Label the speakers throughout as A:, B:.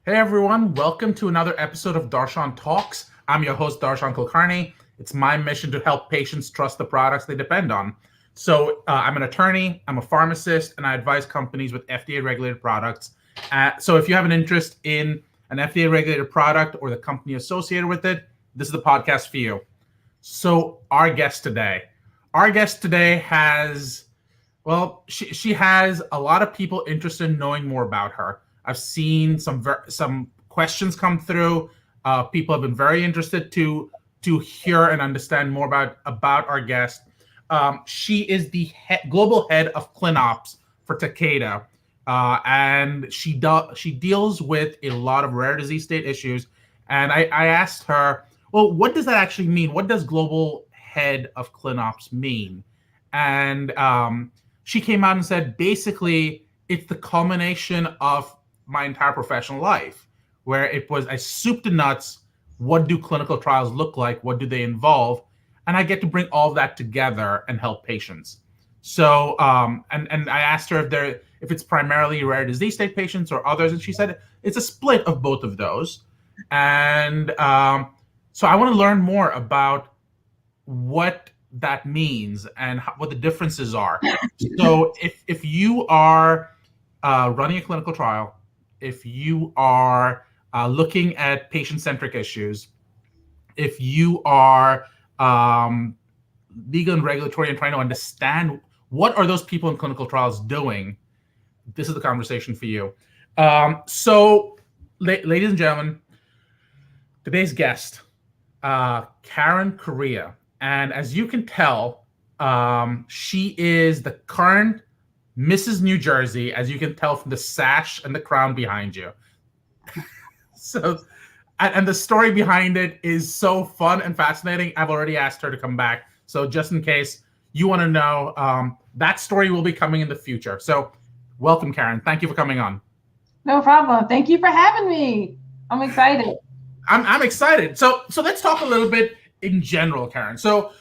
A: Hey everyone, welcome to another episode of Darshan Talks. I'm your host, Darshan Kulkarni. It's my mission to help patients trust the products they depend on. I'm an attorney, I'm a pharmacist, and I advise companies with FDA-regulated products. So if you have an interest in an FDA-regulated product or the company associated with it, this is the podcast for you. So our guest today has, well, she has a lot of people interested in knowing more about her. I've seen some questions come through. People have been very interested to hear and understand more about our guest. She is the global head of ClinOps for Takeda, and she deals with a lot of rare disease state issues. And I asked her, well, what does that actually mean? What does global head of ClinOps mean? And she came out and said, basically, it's the culmination of my entire professional life, where it was I soup to nuts. What do clinical trials look like? What do they involve? And I get to bring all of that together and help patients. So, and I asked her if it's primarily rare disease state patients or others, and she said it's a split of both of those. And so I want to learn more about what that means and what the differences are. So, if you are running a clinical trial, if you are looking at patient-centric issues, if you are legal and regulatory and trying to understand what are those people in clinical trials doing, this is the conversation for you. Ladies and gentlemen, today's guest, Karen Correa. And as you can tell, she is the current Mrs. New Jersey, as you can tell from the sash and the crown behind you. And the story behind it is so fun and fascinating. I've already asked her to come back. So just in case you want to know, that story will be coming in the future. So welcome, Karen. Thank you for coming on.
B: No problem. Thank you for having me. I'm excited.
A: I'm excited. So let's talk a little bit in general, Karen. So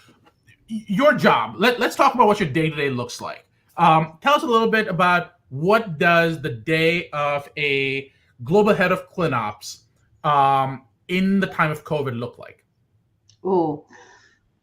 A: your job, let's talk about what your day-to-day looks like. Tell us a little bit about what does the day of a global head of ClinOps in the time of COVID look like?
B: Ooh,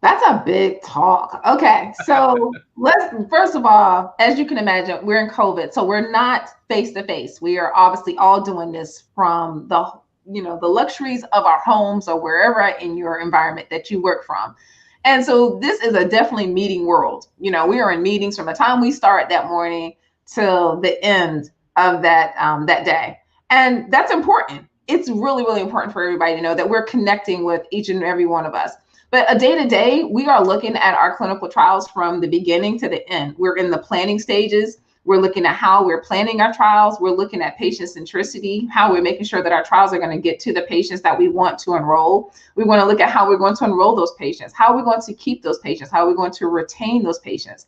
B: that's a big talk. Okay, so let's first of all, as you can imagine, we're in COVID, so we're not face to face. We are obviously all doing this from the luxuries of our homes or wherever in your environment that you work from. And so this is a definitely meeting world. We are in meetings from the time we start that morning till the end of that day. And that's important. It's really, really important for everybody to know that we're connecting with each and every one of us. But a day to day, we are looking at our clinical trials from the beginning to the end. We're in the planning stages. We're looking at how we're planning our trials. We're looking at patient centricity, how we're making sure that our trials are going to get to the patients that we want to enroll. We want to look at how we're going to enroll those patients, how we're going to keep those patients, how we're going to retain those patients.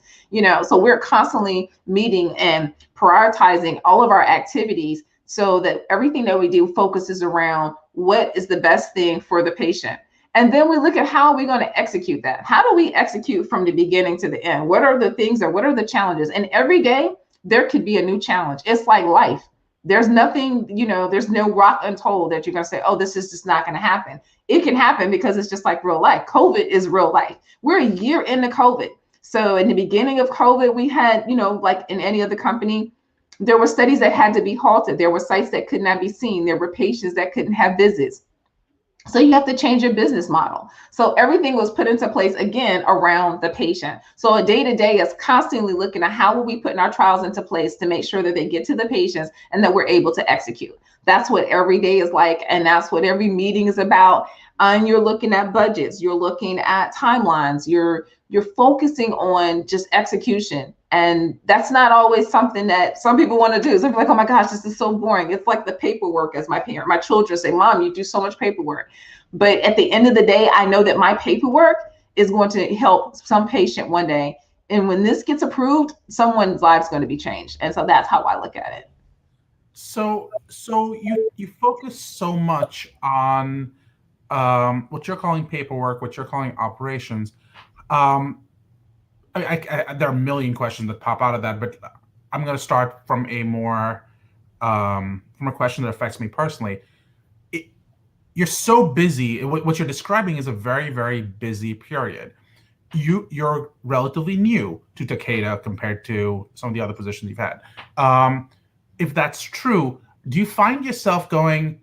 B: So we're constantly meeting and prioritizing all of our activities so that everything that we do focuses around what is the best thing for the patient. And then we look at how are we going to execute that? How do we execute from the beginning to the end? What are the things or what are the challenges? And every day, there could be a new challenge. It's like life. There's nothing, there's no rock untold that you're going to say, oh, this is just not going to happen. It can happen because it's just like real life. COVID is real life. We're a year into COVID. So in the beginning of COVID, we had, like in any other company, there were studies that had to be halted. There were sites that could not be seen. There were patients that couldn't have visits. So you have to change your business model. So everything was put into place again around the patient. So a day-to-day is constantly looking at how are we putting our trials into place to make sure that they get to the patients and that we're able to execute. That's what every day is like, and that's what every meeting is about. And you're looking at budgets, you're looking at timelines, you're focusing on just execution. And that's not always something that some people want to do. Some people are like, oh my gosh, this is so boring. It's like the paperwork, as my children say, Mom, you do so much paperwork. But at the end of the day, I know that my paperwork is going to help some patient one day. And when this gets approved, someone's life is going to be changed. And so that's how I look at it.
A: So you focus so much on what you're calling paperwork, what you're calling operations. There are a million questions that pop out of that, but I'm going to start from a more from a question that affects me personally. You're so busy. What you're describing is a very, very busy period. You're relatively new to Takeda compared to some of the other positions you've had. If that's true, do you find yourself going,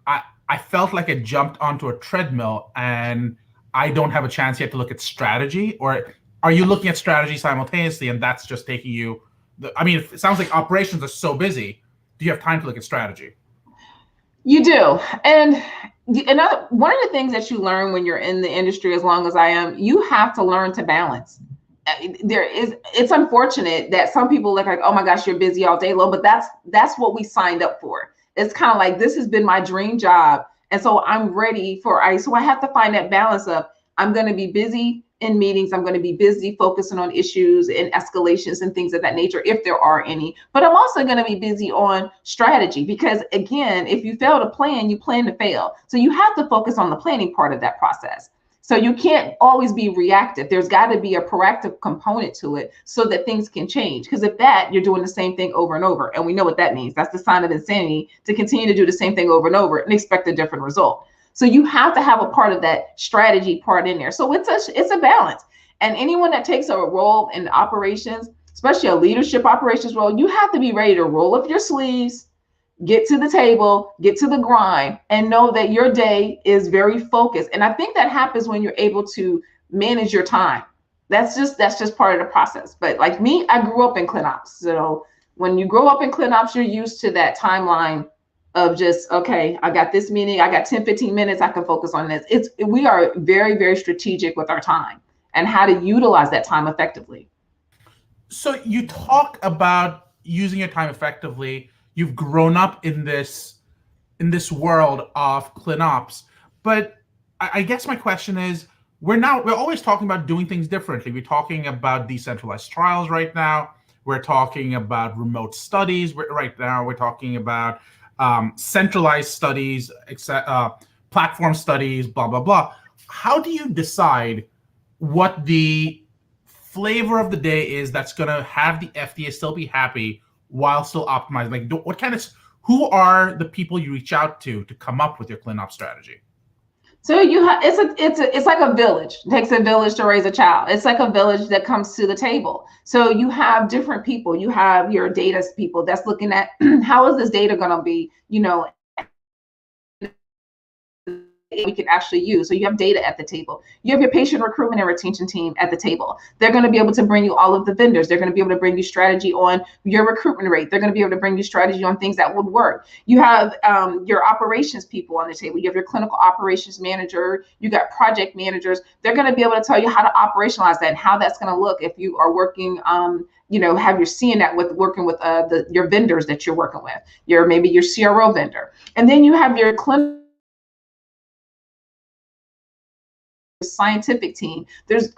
A: I felt like I jumped onto a treadmill and I don't have a chance yet to look at strategy? Or are you looking at strategy simultaneously and that's just taking you, it sounds like operations are so busy. Do you have time to look at strategy?
B: You do. And one of the things that you learn when you're in the industry, as long as I am, you have to learn to balance. It's unfortunate that some people look like, oh my gosh, you're busy all day long, but that's what we signed up for. It's kind of like, this has been my dream job. And so I'm ready so I have to find that balance of, I'm going to be busy in meetings. I'm going to be busy focusing on issues and escalations and things of that nature, if there are any. But I'm also going to be busy on strategy because, again, if you fail to plan, you plan to fail. So you have to focus on the planning part of that process. So you can't always be reactive. There's got to be a proactive component to it so that things can change. Because if you're doing the same thing over and over, and we know what that means. That's the sign of insanity, to continue to do the same thing over and over and expect a different result. So you have to have a part of that strategy part in there. So it's a balance. And anyone that takes a role in operations, especially a leadership operations role, you have to be ready to roll up your sleeves, get to the table, get to the grind, and know that your day is very focused. And I think that happens when you're able to manage your time. That's just part of the process. But like me, I grew up in ClinOps. So when you grow up in ClinOps, you're used to that timeline of just, okay, I got this meeting, I got 10, 15 minutes, I can focus on this. We are very, very strategic with our time and how to utilize that time effectively.
A: So you talk about using your time effectively. You've grown up in this world of ClinOps, but I guess my question is, we're always talking about doing things differently. We're talking about decentralized trials right now. We're talking about remote studies right now. We're talking about centralized studies, platform studies, blah, blah, blah. How do you decide what the flavor of the day is that's going to have the FDA still be happy while still optimizing? Like, who are the people you reach out to come up with your ClinOps strategy?
B: So it's like a village. It takes a village to raise a child. It's like a village that comes to the table. So you have different people. You have your data people that's looking at how is this data going to be, we can actually use. So you have data at the table. You have your patient recruitment and retention team at the table. They're going to be able to bring you all of the vendors. They're going to be able to bring you strategy on your recruitment rate. They're going to be able to bring you strategy on things that would work. You have your operations people on the table. You have your clinical operations manager. You got project managers. They're going to be able to tell you how to operationalize that and how that's going to look if you are working have your seeing that with working with your vendors that you're working with, maybe your CRO vendor. And then you have your clinical scientific team. There's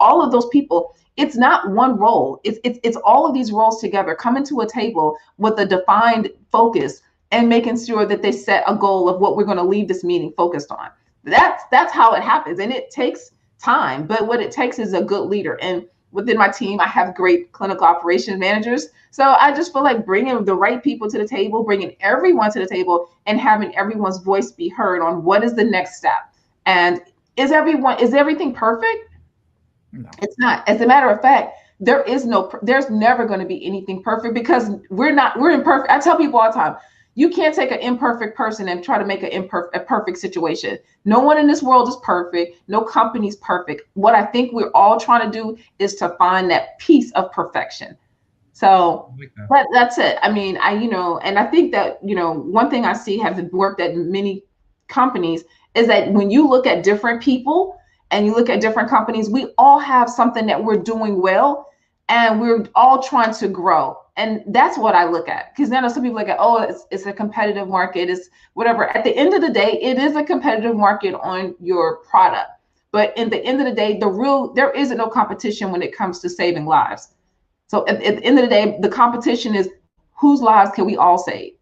B: all of those people. It's not one role. It's all of these roles together coming to a table with a defined focus and making sure that they set a goal of what we're going to leave this meeting focused on. That's how it happens, and it takes time. But what it takes is a good leader. And within my team, I have great clinical operations managers. So I just feel like bringing the right people to the table, bringing everyone to the table, and having everyone's voice be heard on what is the next step. And is everything perfect? No. It's not. As a matter of fact, there's never going to be anything perfect because we're imperfect. I tell people all the time, you can't take an imperfect person and try to make a perfect situation. No one in this world is perfect. No company's perfect. What I think we're all trying to do is to find that piece of perfection. So that's it. And I think that, one thing I see have worked at many companies is that when you look at different people and you look at different companies, we all have something that we're doing well and we're all trying to grow. And that's what I look at. Because then some people look at, it's a competitive market, it's whatever. At the end of the day, it is a competitive market on your product. But in the end of the day, there isn't no competition when it comes to saving lives. So at the end of the day, the competition is whose lives can we all save?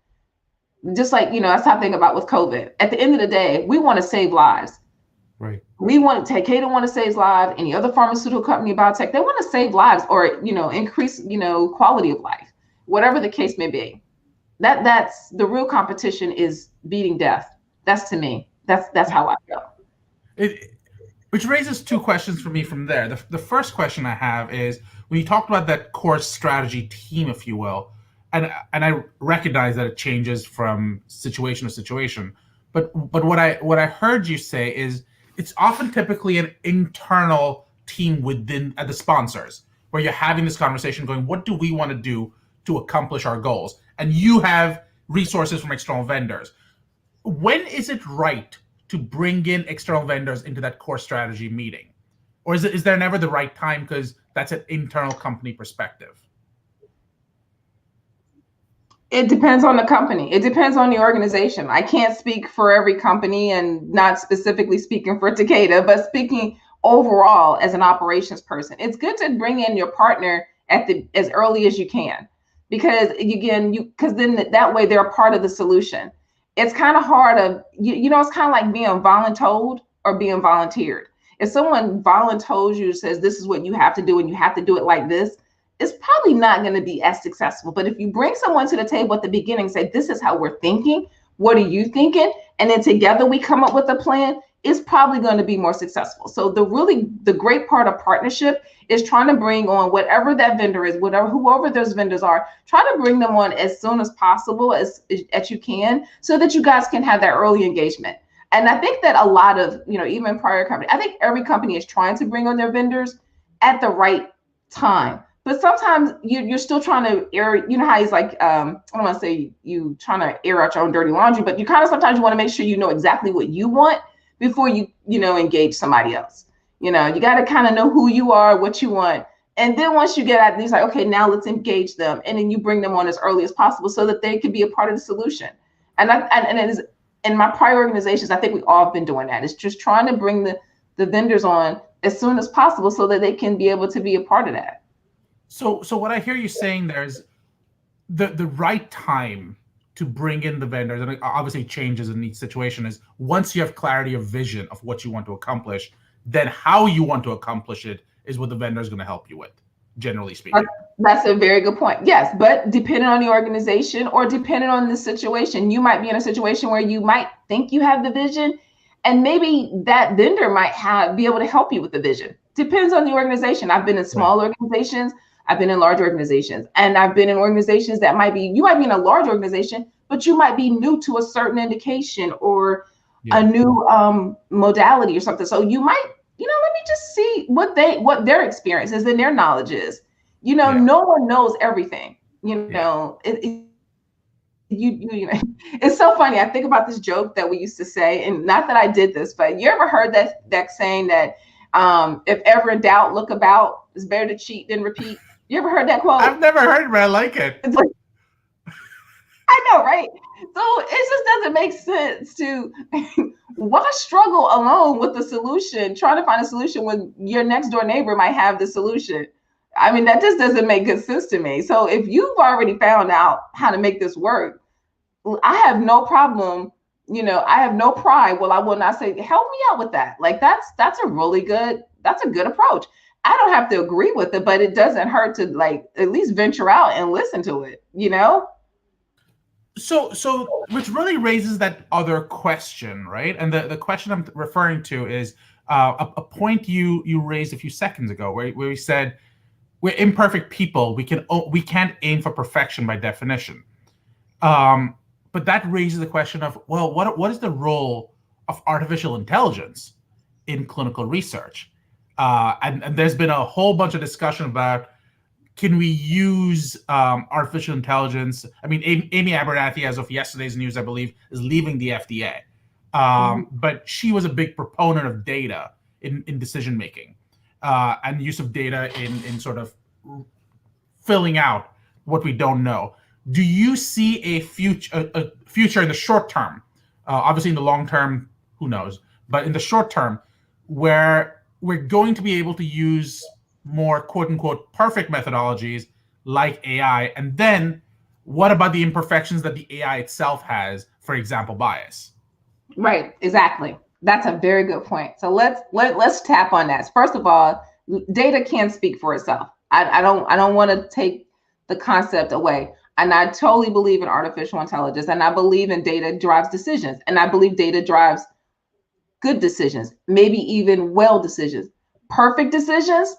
B: Just like, that's how I think about with COVID. At the end of the day, we want to save lives.
A: Right.
B: Takeda want to save lives. Any other pharmaceutical company, biotech, they want to save lives or, increase, quality of life, whatever the case may be. That's the real competition is beating death. That's to me. That's how I feel.
A: Which raises two questions for me from there. The first question I have is, when you talked about that core strategy team, if you will, and I recognize that it changes from situation to situation, but what I heard you say is it's often typically an internal team within the sponsors, where you're having this conversation going, what do we want to do to accomplish our goals? And you have resources from external vendors. When is it right to bring in external vendors into that core strategy meeting? Or is there never the right time because that's an internal company perspective?
B: It depends on the company. It depends on the organization. I can't speak for every company, and not specifically speaking for Takeda, but speaking overall as an operations person. It's good to bring in your partner as early as you can, because again, because then that way they're a part of the solution. It's kind of hard it's kind of like being voluntold or being volunteered. If someone voluntold you, says this is what you have to do and you have to do it like this, it's probably not going to be as successful. But if you bring someone to the table at the beginning, say, this is how we're thinking, what are you thinking? And then together we come up with a plan, it's probably going to be more successful. So the great part of partnership is trying to bring on whatever that vendor is, whoever those vendors are, try to bring them on as soon as possible as you can, so that you guys can have that early engagement. And I think that a lot of, even prior companies, I think every company is trying to bring on their vendors at the right time. But sometimes you're still trying to air, how he's like, I don't want to say you trying to air out your own dirty laundry, but you kind of sometimes you want to make sure you know exactly what you want before you engage somebody else. You got to kind of know who you are, what you want. And then once you get at these, like, okay, now let's engage them. And then you bring them on as early as possible so that they can be a part of the solution. And it is, in my prior organizations, I think we all have been doing that. It's just trying to bring the vendors on as soon as possible so that they can be able to be a part of that.
A: So what I hear you saying there is the right time to bring in the vendors, and it obviously changes in each situation, is once you have clarity of vision of what you want to accomplish, then how you want to accomplish it is what the vendor is going to help you with, generally speaking.
B: That's a very good point. Yes, but depending on the organization or depending on the situation, you might be in a situation where you might think you have the vision, and maybe that vendor might be able to help you with the vision. Depends on the organization. I've been in small organizations. I've been in large organizations, and I've been in organizations that you might be in a large organization, but you might be new to a certain indication or a new modality or something. So you might, let me just see what their experience is and their knowledge is. No one knows everything. It's so funny. I think about this joke that we used to say, and not that I did this, but you ever heard that saying that if ever in doubt, look about. It's better to cheat than repeat. You ever heard that quote?
A: I've never heard it, but I like it.
B: It's like, I know, right? So it just doesn't make sense to why struggle alone with the solution, trying to find a solution when your next door neighbor might have the solution. I mean, that just doesn't make good sense to me. So if you've already found out how to make this work, I have no problem. I have no pride. Well, I will not say, help me out with that. Like that's a good approach. I don't have to agree with it, but it doesn't hurt to at least venture out and listen to it,
A: So which really raises that other question, right? And the question I'm referring to is a point you raised a few seconds ago, where we said we're imperfect people. We can't aim for perfection by definition. But that raises the question of, well, what is the role of artificial intelligence in clinical research? And there's been a whole bunch of discussion about, can we use artificial intelligence? I mean, Amy Abernathy, as of yesterday's news, I believe, is leaving the FDA. But she was a big proponent of data in decision making and use of data in sort of filling out what we don't know. Do you see a future in the short term? Obviously, in the long term, who knows? But in the short term, where we're going to be able to use more quote unquote perfect methodologies like AI, and then what about the imperfections that the AI itself has, for example, bias?
B: Right, exactly. That's a very good point. So let's tap on that. First of all, data can speak for itself. I don't want to take the concept away. And I totally believe in artificial intelligence, and I believe in data drives decisions, and I believe data drives good decisions, maybe even well decisions. Perfect decisions,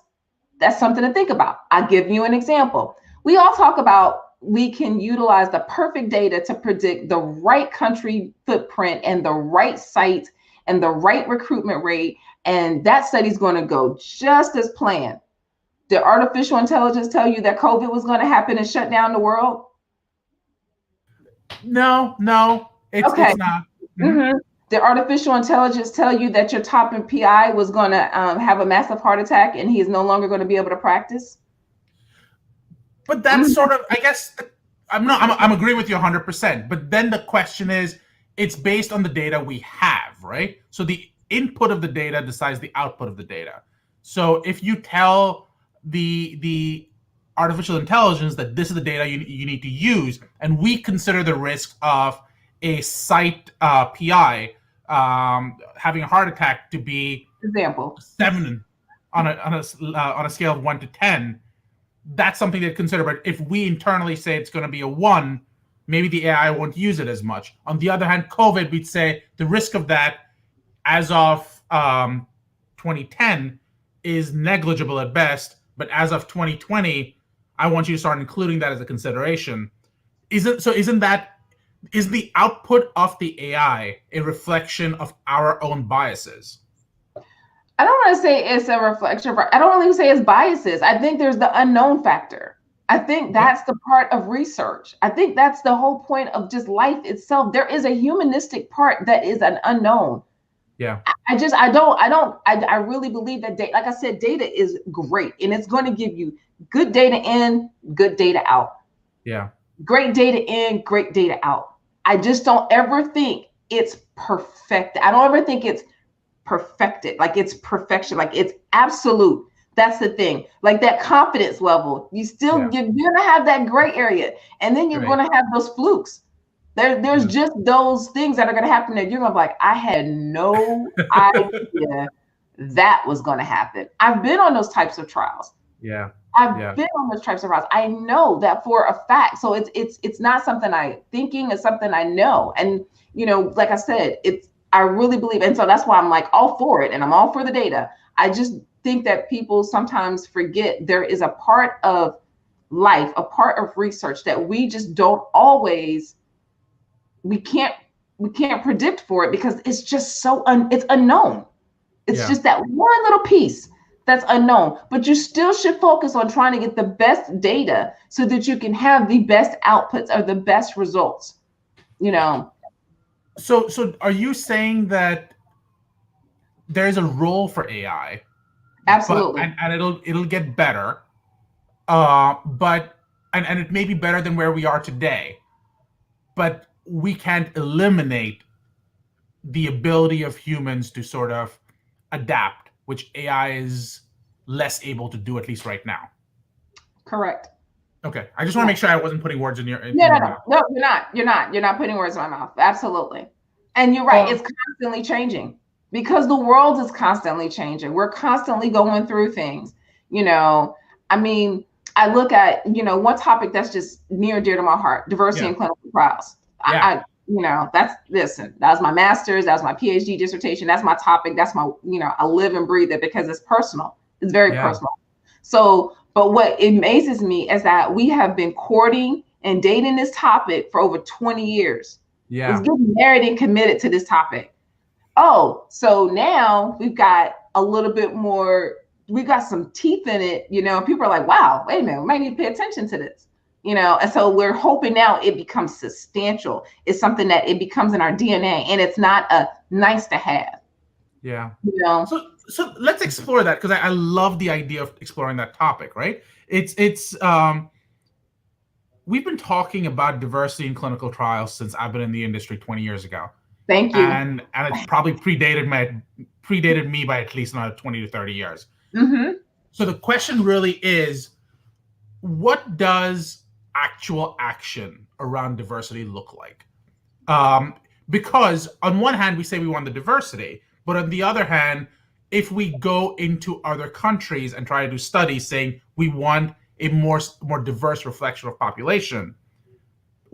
B: that's something to think about. I'll give you an example. We all talk about we can utilize the perfect data to predict the right country footprint and the right site and the right recruitment rate, and that study's going to go just as planned. Did artificial intelligence tell you that COVID was going to happen and shut down the world?
A: No, it's not.
B: Mm-hmm. Did artificial intelligence tell you that your top PI was going to have a massive heart attack and he is no longer going to be able to practice?
A: But that's sort of, I guess, I'm agreeing with you 100%. But then the question is, it's based on the data we have, right? So the input of the data decides the output of the data. So if you tell the artificial intelligence that this is the data you need to use, and we consider the risk of a site PI having a heart attack to be
B: example
A: 7 on a scale of 1 to 10, that's something to consider. But if we internally say it's going to be a 1, maybe the AI won't use it as much. On the other hand, COVID, we'd say the risk of that as of 2010 is negligible at best, but as of 2020, I want you to start including that as a consideration. Is the output of the AI a reflection of our own biases?
B: I don't want to say it's a reflection. I don't really say it's biases. I think there's the unknown factor. I think that's the part of research. I think that's the whole point of just life itself. There is a humanistic part that is an unknown.
A: Yeah.
B: I really believe that data, like I said, data is great and it's going to give you good data in, good data out.
A: Yeah.
B: Great data in, great data out. I just don't ever think it's perfect. I don't ever think it's perfected, like it's perfection, like it's absolute. That's the thing. Like that confidence level, you're gonna have that gray area, and then you're gonna have those flukes. There's just those things that are gonna happen that you're gonna be like, I had no idea that was gonna happen. I've been on those types of trials. I've been on those types of trials. I know that for a fact. So it's not something I'm thinking, it's something I know. And like I said, I really believe, and so that's why I'm like all for it, and I'm all for the data. I just think that people sometimes forget there is a part of life, a part of research that we just don't always, we can't predict for it because it's just so it's unknown. It's just that one little piece that's unknown, but you still should focus on trying to get the best data so that you can have the best outputs or the best results.
A: So are you saying that there's a role for AI?
B: Absolutely.
A: And it'll get better. But it may be better than where we are today. But we can't eliminate the ability of humans to sort of adapt, which AI is less able to do, at least right now.
B: Correct.
A: Okay. I just want to make sure I wasn't putting words in your
B: mouth. No, you're not. You're not putting words in my mouth. Absolutely. And you're right. It's constantly changing because the world is constantly changing. We're constantly going through things. I mean, I look at, one topic that's just near and dear to my heart, diversity in clinical trials. That was my master's, that was my PhD dissertation. That's my topic. That's my, I live and breathe it because it's personal. It's very personal. So, but what amazes me is that we have been courting and dating this topic for over 20 years. Yeah. It's getting married and committed to this topic. Oh, so now we've got a little bit more, we got some teeth in it, people are like, wow, wait a minute, we might need to pay attention to this, and so we're hoping now it becomes substantial. It's something that it becomes in our DNA and it's not a nice to have.
A: Yeah. So let's explore that because I love the idea of exploring that topic, right? We've been talking about diversity in clinical trials since I've been in the industry 20 years ago.
B: Thank you.
A: And it's probably predated me by at least another 20 to 30 years.
B: Mm-hmm.
A: So the question really is, what does actual action around diversity look like? Because on one hand, we say we want the diversity, but on the other hand, if we go into other countries and try to do studies saying we want a more diverse reflection of population,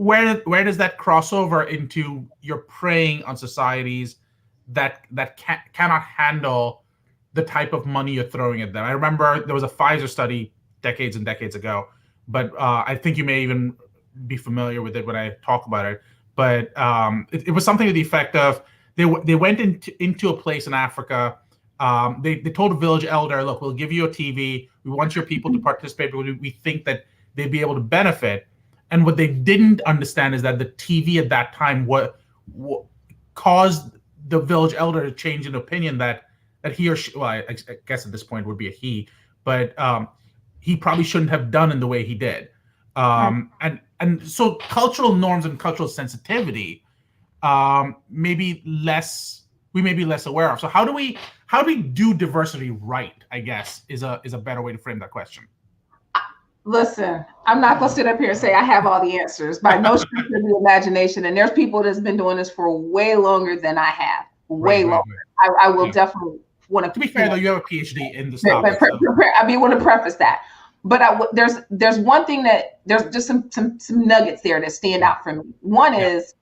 A: where does that cross over into you're preying on societies that cannot handle the type of money you're throwing at them? I remember there was a Pfizer study decades and decades ago, but I think you may even be familiar with it when I talk about it. But it was something to the effect of they went into a place in Africa. They told a village elder, look, we'll give you a TV. We want your people to participate, but we think that they'd be able to benefit. And what they didn't understand is that the TV at that time what caused the village elder to change an opinion that he or she, well, I guess at this point would be a he, but he probably shouldn't have done in the way he did. And so cultural norms and cultural sensitivity we may be less aware of. So how do we do diversity right, I guess, is a better way to frame that question.
B: Listen, I'm not going to sit up here and say I have all the answers by no stretch of the imagination. And there's people that's been doing this for way longer than I have, way longer. Right. I will definitely want to.
A: To be fair, though, you have a PhD in this topic.
B: I want to preface that. But there's one thing that there's just some nuggets there that stand out for me. One is,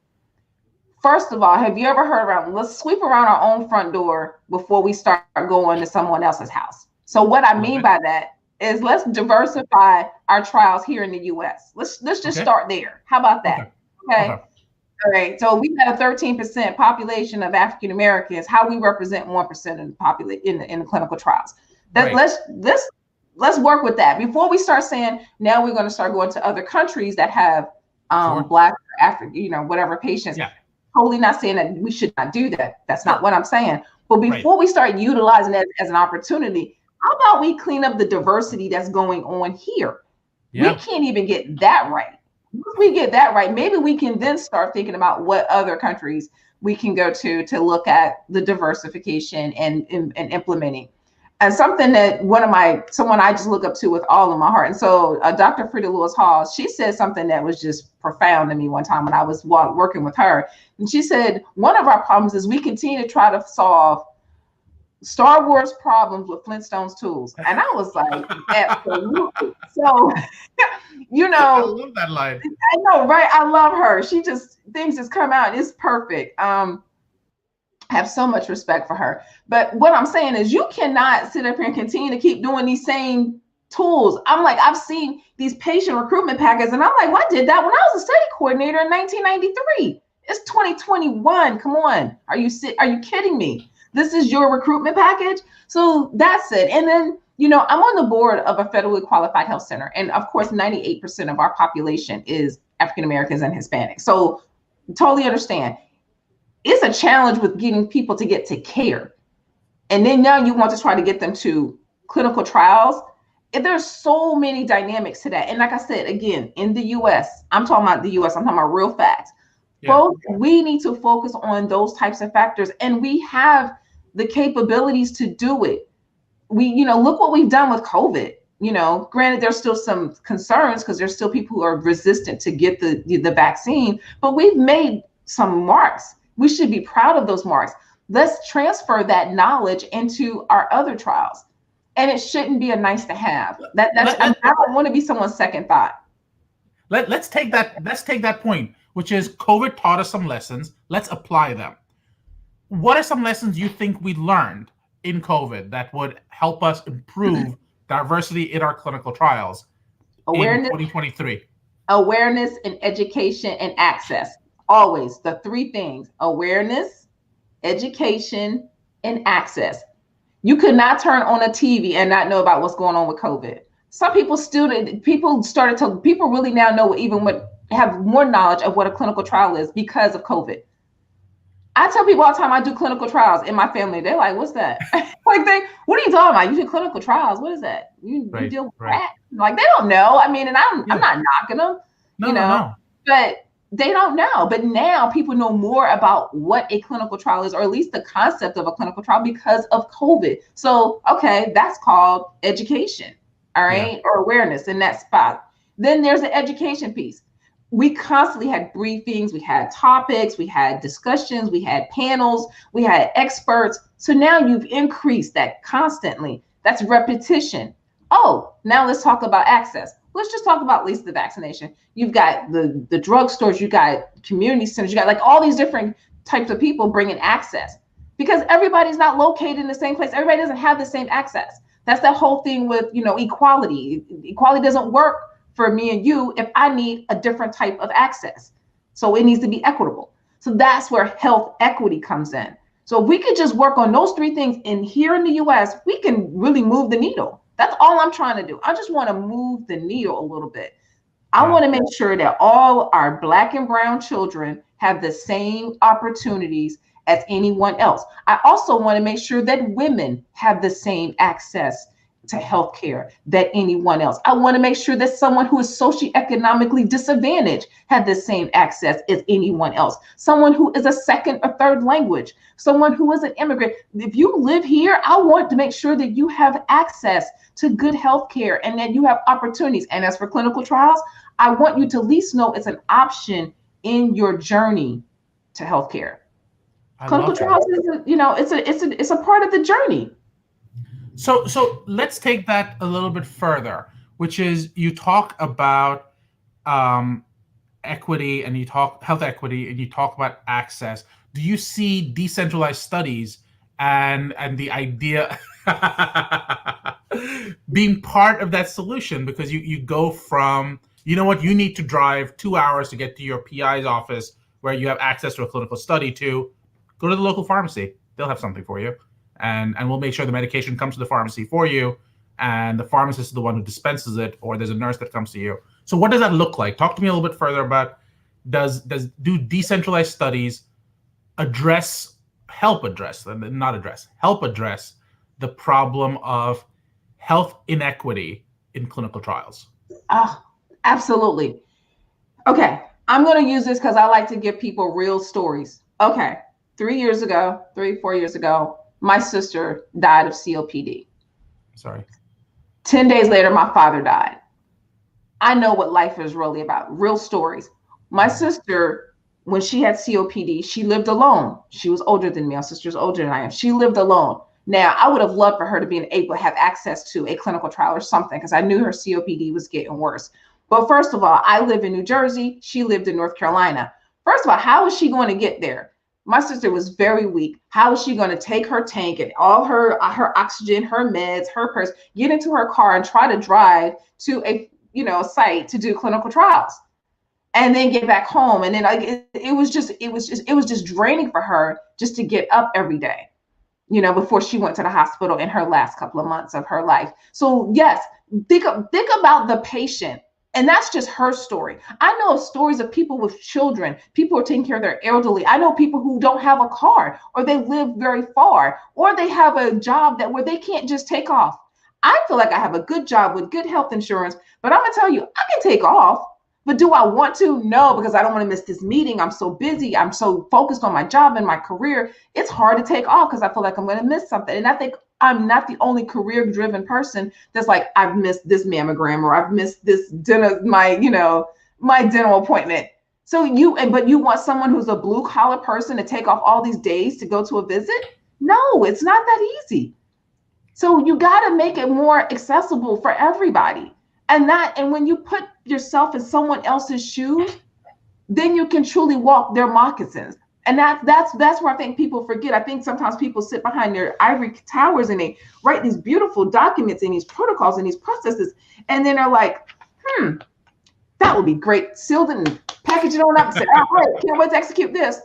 B: first of all, have you ever heard let's sweep around our own front door before we start going to someone else's house? So what I mean by that is let's diversify our trials here in the U.S. Let's just start there. How about that? Okay. All right. So we got a 13% population of African Americans. How we represent 1% of the population in the clinical trials. Let's work with that before we start saying now we're going to start going to other countries that have Black, African, whatever patients. Yeah. Totally not saying that we should not do that. That's not what I'm saying. But before we start utilizing that as an opportunity, how about we clean up the diversity that's going on here? Yeah. We can't even get that right. Once we get that right, maybe we can then start thinking about what other countries we can go to look at the diversification and implementing. And something that someone I just look up to with all of my heart. And so Dr. Frida Lewis Hall, she said something that was just profound to me one time when I was working with her. And she said, one of our problems is we continue to try to solve Star Wars problems with Flintstones tools. And I was like, absolutely. So, I
A: love that line.
B: I know, right? I love her. Things just come out. It's perfect. I have so much respect for her. But what I'm saying is you cannot sit up here and continue to keep doing these same tools. I'm like, I've seen these patient recruitment packets and I'm like, well, I did that when I was a study coordinator in 1993. It's 2021. Come on. Are you kidding me? This is your recruitment package. So that's it. And then, I'm on the board of a federally qualified health center. And of course, 98% of our population is African Americans and Hispanics. So totally understand. It's a challenge with getting people to get to care. And then now you want to try to get them to clinical trials. And there's so many dynamics to that. And like I said, again, in the US, I'm talking about the US, I'm talking about real facts. Yeah. Folks, we need to focus on those types of factors. And we have the capabilities to do it. We, look what we've done with COVID. Granted, there's still some concerns because there's still people who are resistant to get the vaccine, but we've made some marks. We should be proud of those marks. Let's transfer that knowledge into our other trials. And it shouldn't be a nice to have. I don't want to be someone's second thought.
A: Let's take that point, which is COVID taught us some lessons. Let's apply them. What are some lessons you think we learned in COVID that would help us improve diversity in our clinical trials in 2023?
B: Awareness and education and access. Always the three things: awareness, education, and access. You could not turn on a TV and not know about what's going on with COVID. Some people people really now know have more knowledge of what a clinical trial is because of COVID. I tell people all the time I do clinical trials in my family. They're like, what's that? What are you talking about? You do clinical trials. What is that? You deal with that? Like, they don't know. I mean, and I'm not knocking them, no. But they don't know. But now people know more about what a clinical trial is, or at least the concept of a clinical trial because of COVID. So, okay, that's called education, all right, or awareness in that spot. Then there's the education piece. We constantly had briefings, we had topics, we had discussions, we had panels, we had experts. So now you've increased that constantly. That's repetition. Oh, now let's talk about access. Let's just talk about at least the vaccination. You've got the drugstores, you got community centers, you got like all these different types of people bringing access, because everybody's not located in the same place. Everybody doesn't have the same access. That's that whole thing with, equality. Equality doesn't work for me and you if I need a different type of access. So it needs to be equitable. So that's where health equity comes in. So if we could just work on those three things, and here in the US, we can really move the needle. That's all I'm trying to do. I just want to move the needle a little bit. I want to make sure that all our Black and brown children have the same opportunities as anyone else. I also want to make sure that women have the same access to healthcare that anyone else. I want to make sure that someone who is socioeconomically disadvantaged had the same access as anyone else. Someone who is a second or third language, someone who is an immigrant. If you live here, I want to make sure that you have access to good healthcare and that you have opportunities. And as for clinical trials, I want you to at least know it's an option in your journey to healthcare. Clinical trials is it's a part of the journey.
A: So let's take that a little bit further, which is you talk about equity and you talk health equity and you talk about access. Do you see decentralized studies and the idea being part of that solution? Because you go from, you need to drive 2 hours to get to your PI's office where you have access to a clinical study, to go to the local pharmacy. They'll have something for you. And we'll make sure the medication comes to the pharmacy for you, and the pharmacist is the one who dispenses it, or there's a nurse that comes to you. So what does that look like? Talk to me a little bit further about, do decentralized studies help address the problem of health inequity in clinical trials?
B: Oh, absolutely. Okay, I'm going to use this because I like to give people real stories. Okay, 4 years ago, my sister died of COPD.
A: Sorry.
B: 10 days later, my father died. I know what life is really about, real stories. My sister, when she had COPD, she lived alone. She was older than me. My sister's older than I am. She lived alone. Now, I would have loved for her to be able to have access to a clinical trial or something, because I knew her COPD was getting worse. But first of all, I live in New Jersey. She lived in North Carolina. First of all, how was she going to get there? My sister was very weak. How is she going to take her tank and all her oxygen, her meds, her purse, get into her car and try to drive to a site to do clinical trials, and then get back home? And then it was just draining for her just to get up every day, before she went to the hospital in her last couple of months of her life. So yes, think about the patient. And that's just her story. I know of stories of people with children, people who are taking care of their elderly. I know people who don't have a car, or they live very far, or they have a job where they can't just take off. I feel like I have a good job with good health insurance, but I'm gonna tell you, I can take off. But do I want to? No, because I don't want to miss this meeting. I'm so busy. I'm so focused on my job and my career. It's hard to take off because I feel like I'm going to miss something. And I think I'm not the only career-driven person that's like, I've missed this mammogram, or I've missed this dinner, my dental appointment. So but you want someone who's a blue-collar person to take off all these days to go to a visit? No, it's not that easy. So you got to make it more accessible for everybody. And when you put yourself in someone else's shoes, then you can truly walk their moccasins. And that's where I think people forget. I think sometimes people sit behind their ivory towers and they write these beautiful documents and these protocols and these processes. And then they're like, that would be great. Sealed and package it on up and say, oh, great, can't wait to execute this.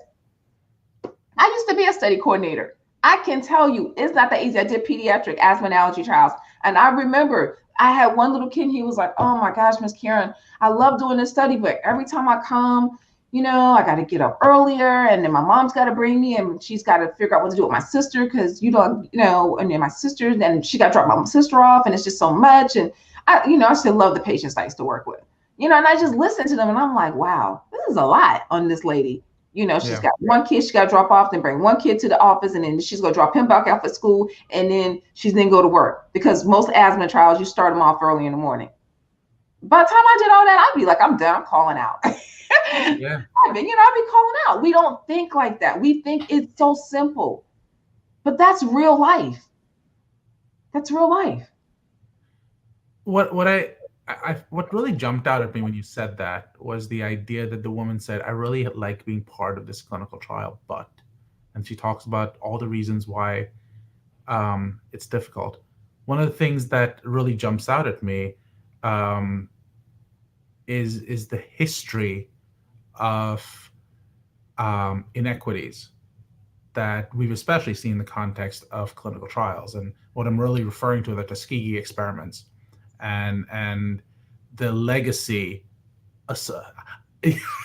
B: I used to be a study coordinator. I can tell you, it's not that easy. I did pediatric asthma and allergy trials. And I remember I had one little kid, he was like, oh my gosh, Miss Karen, I love doing this study, but every time I come, I got to get up earlier, and then my mom's got to bring me, and she's got to figure out what to do with my sister, because, and then my sister, then she got to drop my sister off, and it's just so much. And I still love the patients I used to work with, and I just listen to them, and I'm like, wow, this is a lot on this lady. She's got one kid she got to drop off, then bring one kid to the office, and then she's going to drop him back off at school, and then she's then go to work, because most asthma trials, you start them off early in the morning. By the time I did all that, I'd be like, I'm done, I'm calling out.
A: Yeah.
B: I'd be calling out. We don't think like that. We think it's so simple, but that's real life. That's real life.
A: what really jumped out at me when you said that was the idea that the woman said, "I really like being part of this clinical trial, but," and she talks about all the reasons why it's difficult. One of the things that really jumps out at me um, is the history of inequities that we've especially seen in the context of clinical trials. And what I'm really referring to are the Tuskegee experiments and the legacy.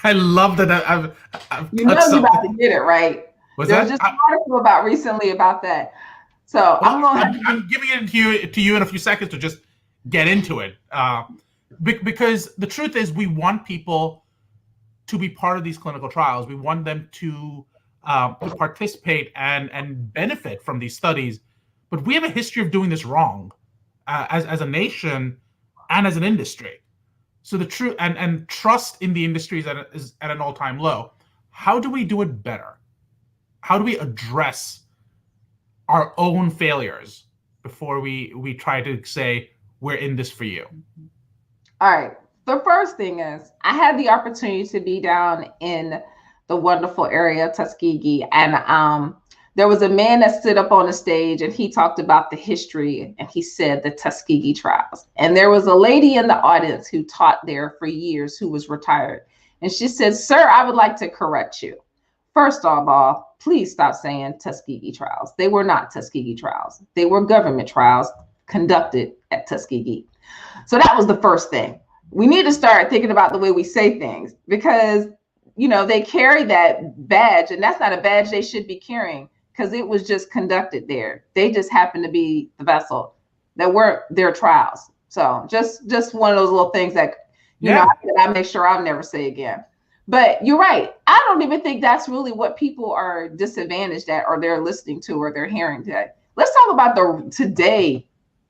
A: I love that I've
B: You know
A: touched
B: you're about to
A: something.
B: get it right.
A: Was
B: There was
A: that?
B: just an article about recently about that. So
A: Well,
B: I'm gonna have to
A: I'm giving it to you in a few seconds to just get into it, because the truth is we want people to be part of these clinical trials. We want them to participate and benefit from these studies, but we have a history of doing this wrong as a nation and as an industry. So the true and trust in the industry is at an all-time low. How do we do it better? How do we address our own failures before we try to say we're in this for you?
B: All right. The first thing is I had the opportunity to be down in the wonderful area of Tuskegee, and there was a man that stood up on the stage and he talked about the history, and he said the Tuskegee trials. And there was a lady in the audience who taught there for years who was retired. And she said, "Sir, I would like to correct you. First of all, please stop saying Tuskegee trials. They were not Tuskegee trials. They were government trials conducted at Tuskegee." So that was the first thing. We need to start thinking about the way we say things, because they carry that badge, and that's not a badge they should be carrying, because it was just conducted there. They just happened to be the vessel. That weren't their trials. So just one of those little things that I make sure I'll never say again. But you're right. I don't even think that's really what people are disadvantaged at, or they're listening to, or they're hearing today. Let's talk about the today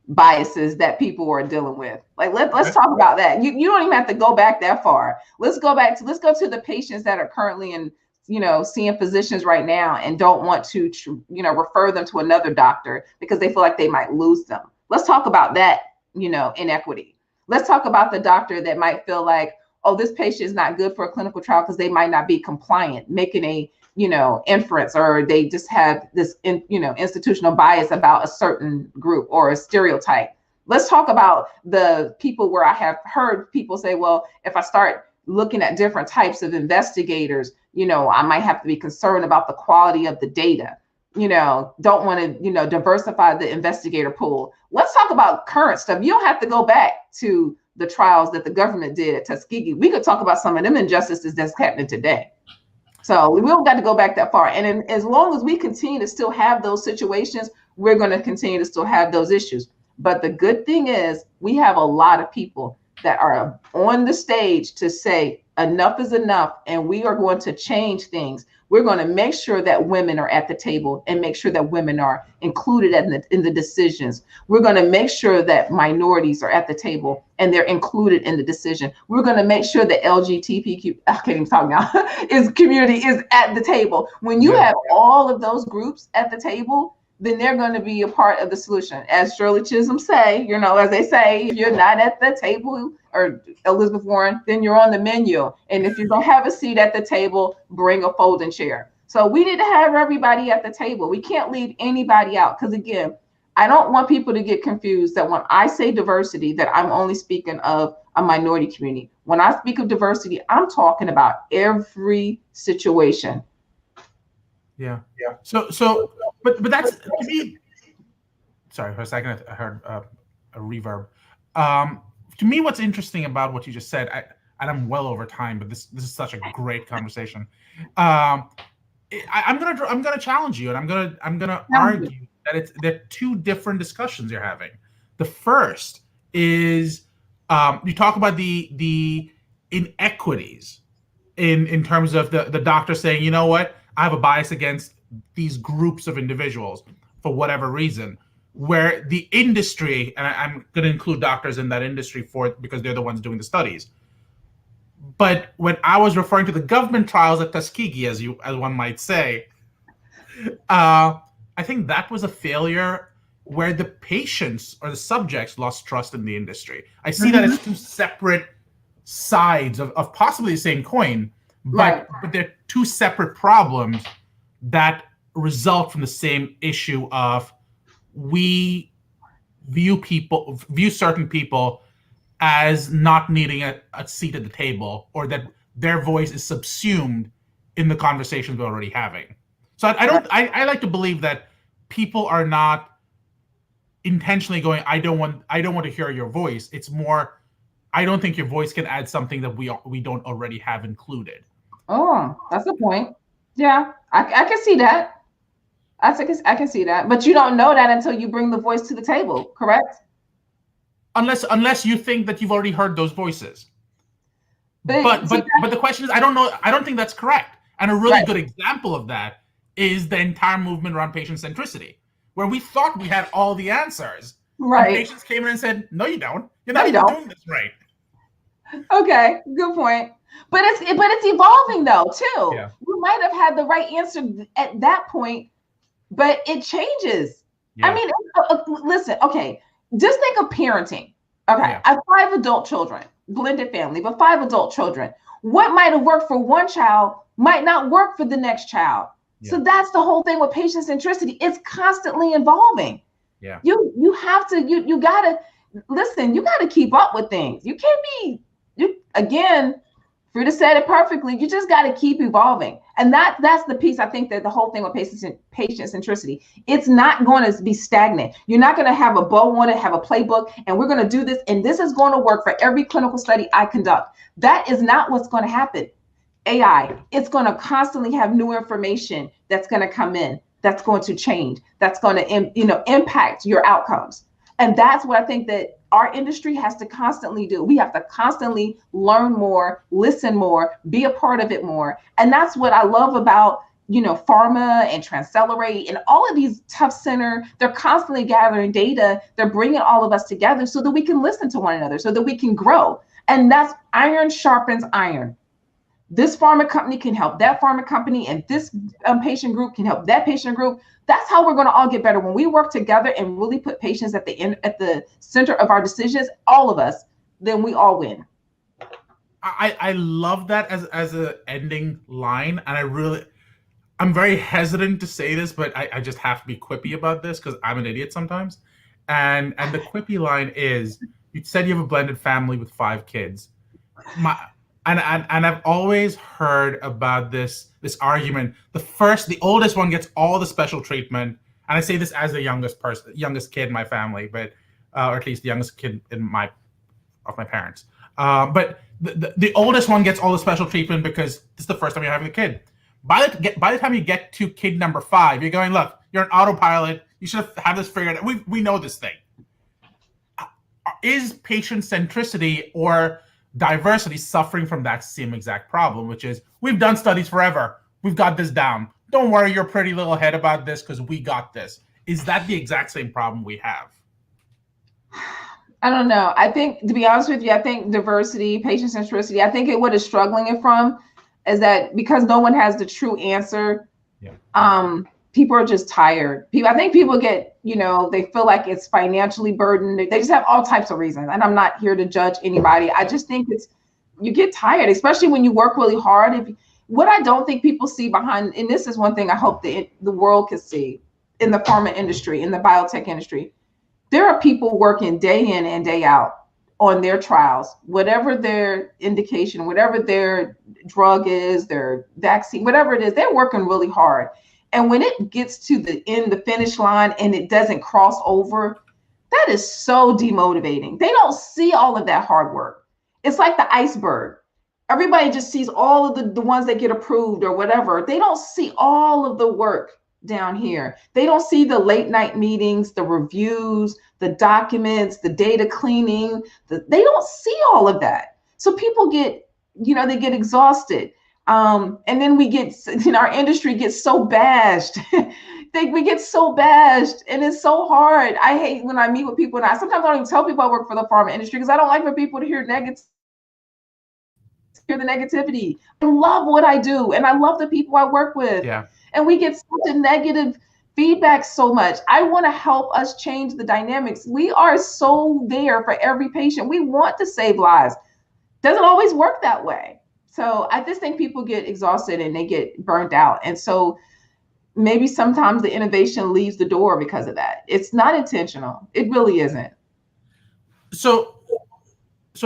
B: biases that people are dealing with. Like let's talk about that. You don't even have to go back that far. Let's go to the patients that are currently in seeing physicians right now and don't want to refer them to another doctor because they feel like they might lose them. Let's talk about that inequity. Let's talk about the doctor that might feel like, oh, this patient is not good for a clinical trial because they might not be compliant, making a inference, or they just have this institutional bias about a certain group or a stereotype. Let's talk about the people where I have heard people say, well, if I start looking at different types of investigators, I might have to be concerned about the quality of the data. Don't want to diversify the investigator pool. Let's talk about current stuff. You don't have to go back to the trials that the government did at Tuskegee. We could talk about some of them injustices that's happening today. So we don't got to go back that far. And as long as we continue to still have those situations, we're going to continue to still have those issues. But the good thing is we have a lot of people that are on the stage to say enough is enough, and we are going to change things. We're going to make sure that women are at the table and make sure that women are included in the decisions. We're going to make sure that minorities are at the table and they're included in the decision. We're going to make sure that LGBTQ, I can't even talk now, community is at the table. When you have all of those groups at the table, then they're going to be a part of the solution. As Shirley Chisholm say, as they say, if you're not at the table, or Elizabeth Warren, then you're on the menu. And if you don't have a seat at the table, bring a folding chair. So we need to have everybody at the table. We can't leave anybody out. Because again, I don't want people to get confused that when I say diversity, that I'm only speaking of a minority community. When I speak of diversity, I'm talking about every situation.
A: Yeah. So, but that's to me. Sorry, for a second, I heard a reverb. To me, what's interesting about what you just said, and I'm well over time, but this is such a great conversation. I'm gonna challenge you, and I'm gonna argue that they're two different discussions you're having. The first is you talk about the inequities in terms of the doctor saying, you know what, I have a bias against these groups of individuals for whatever reason, where the industry, and I'm going to include doctors in that industry because they're the ones doing the studies. But when I was referring to the government trials at Tuskegee, as one might say, I think that was a failure where the patients or the subjects lost trust in the industry. I see that as two separate sides of possibly the same coin, but they're two separate problems that result from the same issue of we view certain people as not needing a seat at the table, or that their voice is subsumed in the conversations we're already having. So I like to believe that people are not intentionally going, I don't want to hear your voice. It's more, I don't think your voice can add something that we don't already have included.
B: Oh, that's a point. Yeah, I can see that. I can see that, but you don't know that until you bring the voice to the table, correct?
A: Unless you think that you've already heard those voices. But the question is, I don't know. I don't think that's correct. And a really good example of that is the entire movement around patient centricity, where we thought we had all the answers. Right. And patients came in and said, "No, you don't. You're not even doing this right."
B: Okay, good point. But it's evolving though too. Yeah. We might have had the right answer at that point, but it changes. Yeah. I mean, listen. Okay, just think of parenting. Okay, yeah. I have 5 adult children, blended family, but 5 adult children. What might have worked for one child might not work for the next child. Yeah. So that's the whole thing with patient centricity. It's constantly evolving. Yeah. You have to, you gotta listen, you gotta keep up with things. You can't be, again, Frida said it perfectly. You just got to keep evolving. And that's the piece, I think, that the whole thing with patient centricity, it's not going to be stagnant. You're not going to have a bow on it, have a playbook, and we're going to do this, and this is going to work for every clinical study I conduct. That is not what's going to happen. AI, it's going to constantly have new information that's going to come in, that's going to change, that's going to impact your outcomes. And that's what I think that our industry has to constantly do. We have to constantly learn more, listen more, be a part of it more. And that's what I love about, pharma and Transcelerate and all of these tough center. They're constantly gathering data. They're bringing all of us together so that we can listen to one another, so that we can grow. And that's iron sharpens iron. This pharma company can help that pharma company, and this patient group can help that patient group. That's how we're going to all get better. When we work together and really put patients at the center of our decisions, all of us, then we all win.
A: I love that as an ending line, and I'm very hesitant to say this, but I just have to be quippy about this because I'm an idiot sometimes. And the quippy line is, you said you have a blended family with 5 kids. And I've always heard about this argument. The oldest one gets all the special treatment, and I say this as the youngest kid in my family, but or at least the youngest kid of my parents. But the oldest one gets all the special treatment because this is the first time you're having a kid. By the time you get to kid number 5, you're going, look, you're an autopilot. You should have this figured out. We know this thing. Is patient centricity or diversity suffering from that same exact problem, which is, we've done studies forever. We've got this down. Don't worry your pretty little head about this because we got this. Is that the exact same problem we have?
B: I don't know. I think, to be honest with you, I think diversity, patient centricity, I think what is struggling it from is that because no one has the true answer, people are just tired. I think people get, they feel like it's financially burdened. They just have all types of reasons. And I'm not here to judge anybody. I just think you get tired, especially when you work really hard. What I don't think people see behind, and this is one thing I hope the world can see in the pharma industry, in the biotech industry, there are people working day in and day out on their trials, whatever their indication, whatever their drug is, their vaccine, whatever it is, they're working really hard. And when it gets to the finish line and it doesn't cross over, that is so demotivating. They don't see all of that hard work. It's like the iceberg. Everybody just sees all of the ones that get approved or whatever. They don't see all of the work down here. They don't see the late night meetings, the reviews, the documents, the data cleaning. They don't see all of that. So people get, they get exhausted. And then our industry gets so bashed. We get so bashed, and it's so hard. I hate when I meet with people, and sometimes I don't even tell people I work for the pharma industry because I don't like for people to hear the negativity. I love what I do, and I love the people I work with. Yeah. And we get such a negative feedback so much. I want to help us change the dynamics. We are so there for every patient. We want to save lives. Doesn't always work that way. So I just think people get exhausted and they get burnt out. And so maybe sometimes the innovation leaves the door because of that. It's not intentional. It really isn't.
A: So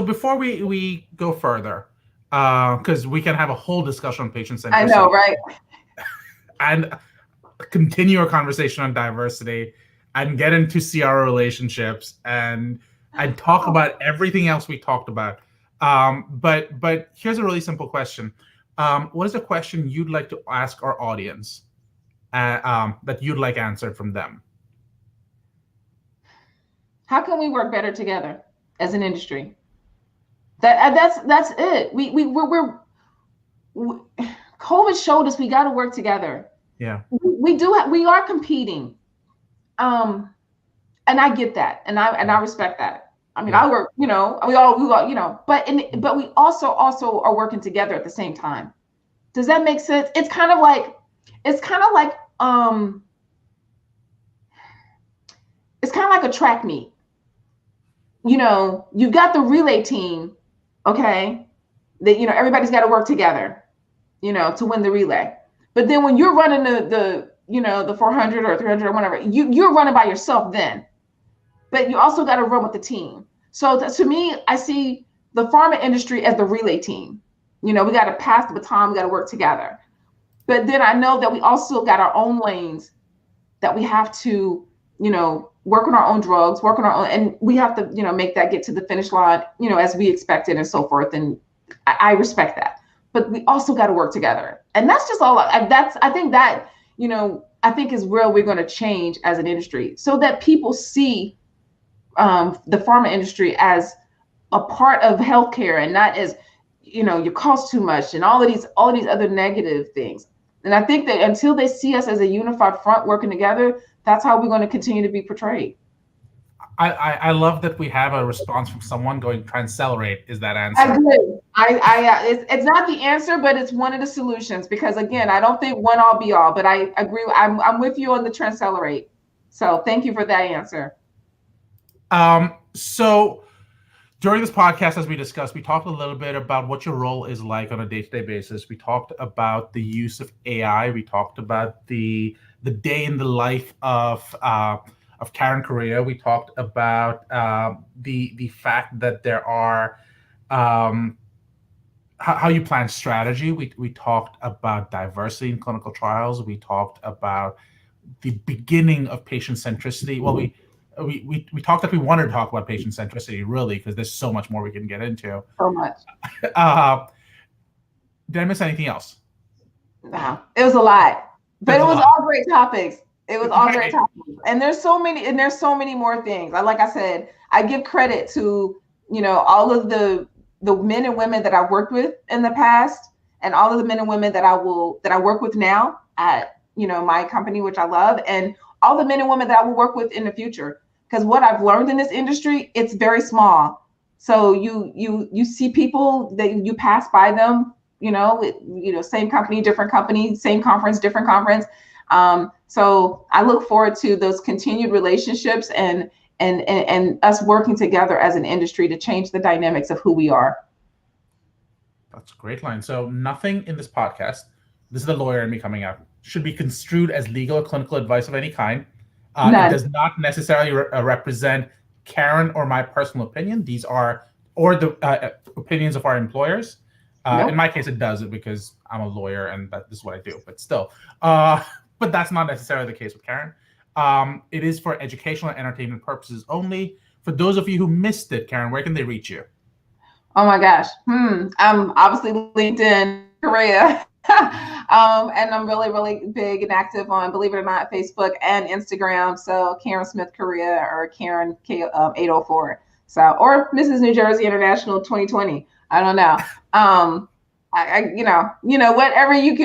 A: before we go further, because we can have a whole discussion on patient centricity.
B: I know, right?
A: And continue a conversation on diversity and get into CRO relationships and talk about everything else we talked about. But here's a really simple question. What is a question you'd like to ask our audience that you'd like answered from them?
B: How can we work better together as an industry? That's it. We're COVID showed us we got to work together.
A: Yeah,
B: we are competing, and I get that, and I respect that. I mean, I work, we all, but we also are working together at the same time. Does that make sense? It's kind of like a track meet. You've got the relay team, okay, that everybody's got to work together, to win the relay. But then when you're running the 400 or 300 or whatever, you're running by yourself then. But you also got to run with the team. So to me, I see the pharma industry as the relay team. We got to pass the baton, we got to work together. But then I know that we also got our own lanes that we have to, work on our own drugs, work on our own, and we have to, make that get to the finish line, as we expected and so forth. And I respect that. But we also got to work together. And that's just all, I think is where we're going to change as an industry so that people see the pharma industry as a part of healthcare and not as, you cost too much and all of these other negative things. And I think that until they see us as a unified front working together, that's how we're going to continue to be portrayed.
A: I love that we have a response from someone going, Transcelerate is that answer.
B: I do. It's not the answer, but it's one of the solutions, because again, I don't think one all be all, but I agree. I'm with you on the Transcelerate. So thank you for that answer.
A: So during this podcast, as we discussed, we talked a little bit about what your role is like on a day-to-day basis. We talked about the use of AI. We talked about the day in the life of Karen Correa. We talked about the fact that there are how you plan strategy. We talked about diversity in clinical trials. We talked about the beginning of patient centricity. Well, we talked that we wanted to talk about patient centricity, really, because there's so much more we can get into.
B: So much.
A: Did I miss anything else?
B: No, it was a lot, but it was all great topics. It was all great topics, and there's so many more things. Like I said, I give credit to all of the men and women that I've worked with in the past, and all of the men and women that I work with now at my company, which I love, and all the men and women that I will work with in the future. Because what I've learned in this industry, it's very small. So you see people that you pass by them, same company, different company, same conference, different conference. So I look forward to those continued relationships and us working together as an industry to change the dynamics of who we are.
A: That's a great line. So nothing in this podcast, this is the lawyer in me coming out, should be construed as legal or clinical advice of any kind. It does not necessarily represent Karen or my personal opinion. These are, or the opinions of our employers. Nope. In my case, it does, because I'm a lawyer and this is what I do, but still. But that's not necessarily the case with Karen. It is for educational and entertainment purposes only. For those of you who missed it, Karen, where can they reach you?
B: Oh my gosh. I'm obviously LinkedIn, Correa. And I'm really, really big and active on, believe it or not, Facebook and Instagram. So Karen Smith Correa or Karen K804. So, or Mrs. New Jersey International 2020. I don't know. Whatever you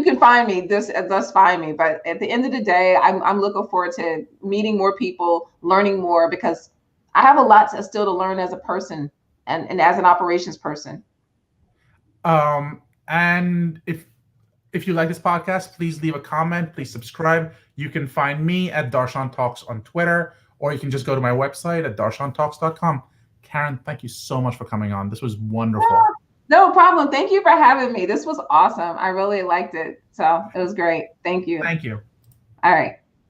B: can find me, just find me. But at the end of the day, I'm looking forward to meeting more people, learning more, because I have a lot still to learn as a person and as an operations person.
A: And if If you like this podcast, please leave a comment. Please subscribe. You can find me at Darshan Talks on Twitter, or you can just go to my website at darshantalks.com. Karen, thank you so much for coming on. This was wonderful.
B: No problem. Thank you for having me. This was awesome. I really liked it. So it was great. Thank you.
A: Thank you.
B: All right.